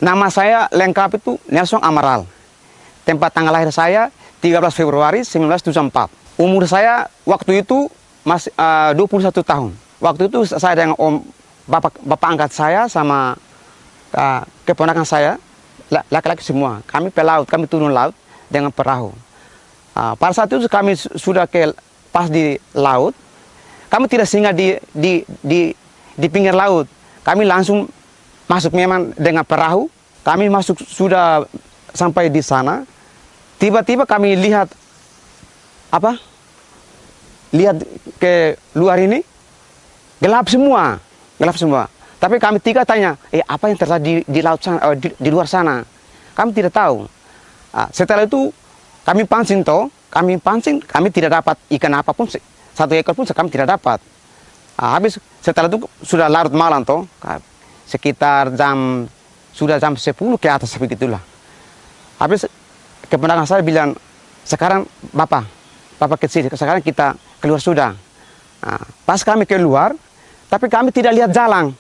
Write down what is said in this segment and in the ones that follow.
Nama saya lengkap itu Nelson Amaral. Tempat tanggal lahir saya 13 Februari 1974. Umur saya waktu itu masih 21 tahun. Waktu itu saya dengan bapak angkat saya sama keponakan saya, laki-laki semua. Kami pelaut, kami turun laut dengan perahu. Pada saat itu kami sudah pas di laut. Kami tidak singgah di pinggir laut. Kami langsung masuk memang dengan perahu. Kami masuk sudah sampai di sana. Tiba-tiba kami lihat lihat ke luar ini gelap semua. Tapi kami tiga tanya, apa yang terjadi di laut sana, di luar sana? Kami tidak tahu. Setelah itu kami pancing, kami tidak dapat ikan apapun, satu ekor pun kami tidak dapat. Habis setelah itu sudah larut malam sekitar jam 10 ke atas begitulah. Habis keponakan saya bilang, sekarang bapak kecil, sekarang kita keluar sudah. Pas kami keluar, tapi kami tidak lihat jalan.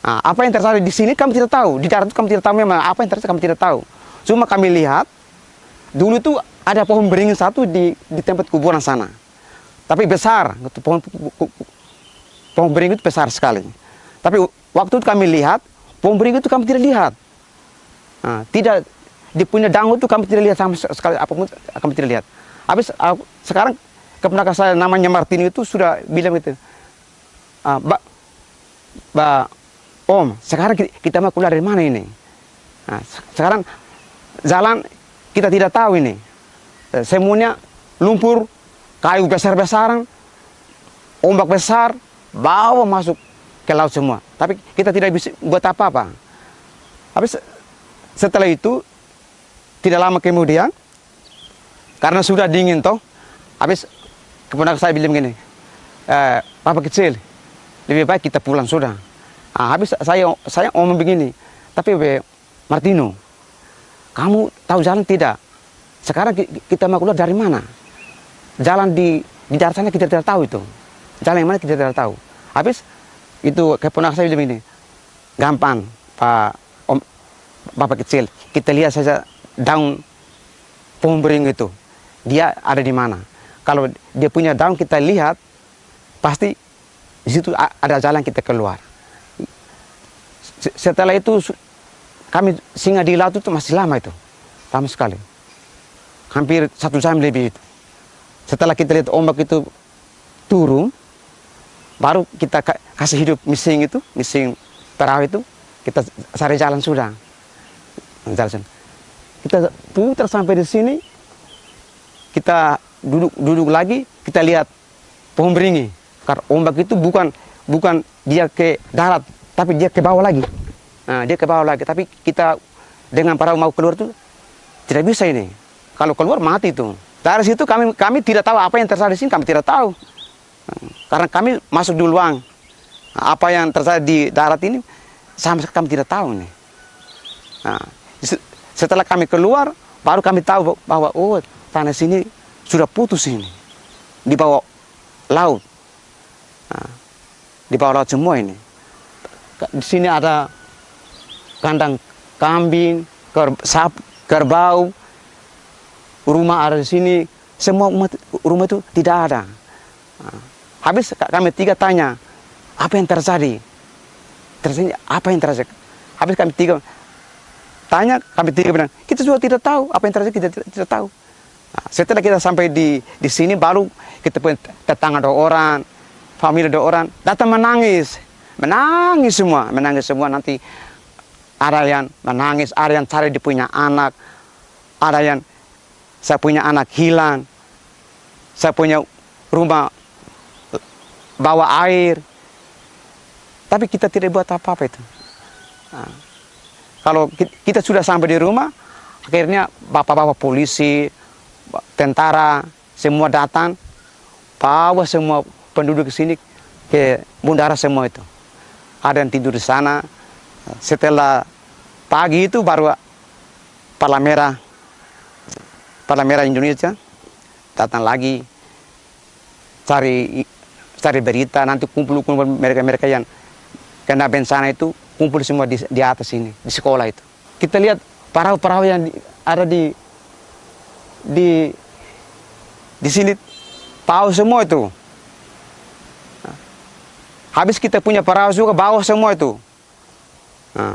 Apa yang terjadi di sini kami tidak tahu, di darat kami tidak tahu memang apa yang terjadi, kami tidak tahu. Cuma kami lihat dulu itu ada pohon beringin satu di tempat kuburan sana, tapi besar, pohon beringin itu besar sekali. Tapi waktu itu kami lihat pohon beringin itu kami tidak lihat, tidak di punya daun itu kami tidak lihat sama sekali, apapun kami tidak lihat. Habis sekarang keponakan saya namanya Martin itu sudah bilang itu, Om, sekarang kita mau keluar dari mana ini? Sekarang jalan kita tidak tahu ini. Semuanya lumpur, kayu besar-besaran, ombak besar, bawa masuk ke laut semua. Tapi kita tidak bisa buat apa-apa. Habis setelah itu, tidak lama kemudian, karena sudah dingin toh, habis keponakan saya bilang gini, Bapak kecil, lebih baik kita pulang sudah. Habis saya ngomong begini, tapi Martino, kamu tahu jalan tidak? Sekarang kita mau keluar dari mana? Jalan di darat sana kita tidak tahu itu. Jalan yang mana kita tidak tahu. Habis itu keponakan saya bilang begini, gampang Bapak kecil, kita lihat saja daun pohon beringin itu, dia ada di mana. Kalau dia punya daun kita lihat, pasti di situ ada jalan kita keluar. Setelah itu kami singgah di laut itu masih lama itu, lama sekali, hampir 1 jam lebih itu. Setelah kita lihat ombak itu turun, baru kita kasih hidup mising perahu itu, kita cari jalan sudah. Kita putar sampai di sini, kita duduk lagi, kita lihat pohon beringin. Karena ombak itu bukan dia ke darat, tapi dia ke bawah lagi. Dia ke bawah lagi. Tapi kita dengan perahu mau keluar itu tidak bisa ini. Kalau keluar mati itu. Dari situ kami tidak tahu apa yang terjadi di sini, kami tidak tahu. Karena kami masuk duluan. Apa yang terjadi di darat ini sama sekali kami tidak tahu nih. Setelah kami keluar, baru kami tahu bahwa tanah sini sudah putus ini, di bawah laut, di bawah laut semua ini. Di sini ada kandang kambing, kerbau, rumah ada di sini, semua rumah itu tidak ada. Habis kami tiga tanya, apa yang terjadi? Apa yang terjadi? Habis kami tiga tanya, kami tiga bilang, kita juga tidak tahu apa yang terjadi, kita tidak tahu. Setelah kita sampai di sini, baru kita punya tetangga 2 orang, famili 2 orang, datang menangis semua. Nanti ada yang menangis, ada yang cari dia punya anak, ada yang saya punya anak hilang, saya punya rumah bawa air, tapi kita tidak buat apa-apa itu. Kalau kita sudah sampai di rumah, akhirnya bapak-bapak polisi, tentara, semua datang, bawa semua penduduk ke sini, ke Bundara semua itu. Ada yang tidur di sana. Setelah pagi itu baru Palang Merah Indonesia datang lagi, cari berita, nanti kumpul mereka yang kena bencana itu, kumpul semua di atas ini, di sekolah itu. Kita lihat perahu-perahu yang ada di sini, tahu semua itu. Habis kita punya perahu juga bawah semua itu. Nah,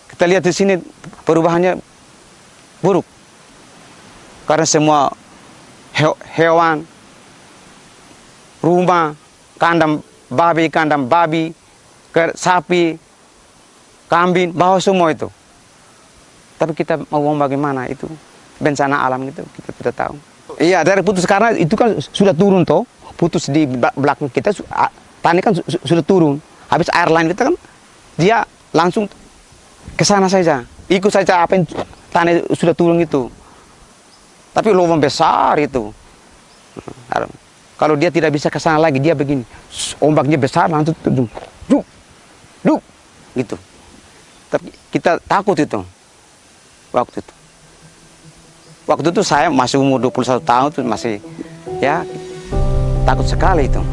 kita lihat di sini perubahannya buruk. Karena semua hewan, rumah, kandang babi, sapi, kambing, bawah semua itu. Tapi kita mau bagaimana itu bencana alam itu kita tidak tahu. Iya, dari putus karena itu kan sudah turun toh, putus di belakang kita, tani kan sudah turun. Habis air lain kita kan dia langsung ke sana saja, ikut saja apa yang tani sudah turun itu. Tapi lubang besar itu. Kalau dia tidak bisa ke sana lagi, dia begini, ombaknya besar langsung duk, gitu. Tapi kita takut itu. Waktu itu saya masih umur 21 tahun tuh masih ya takut sekali itu.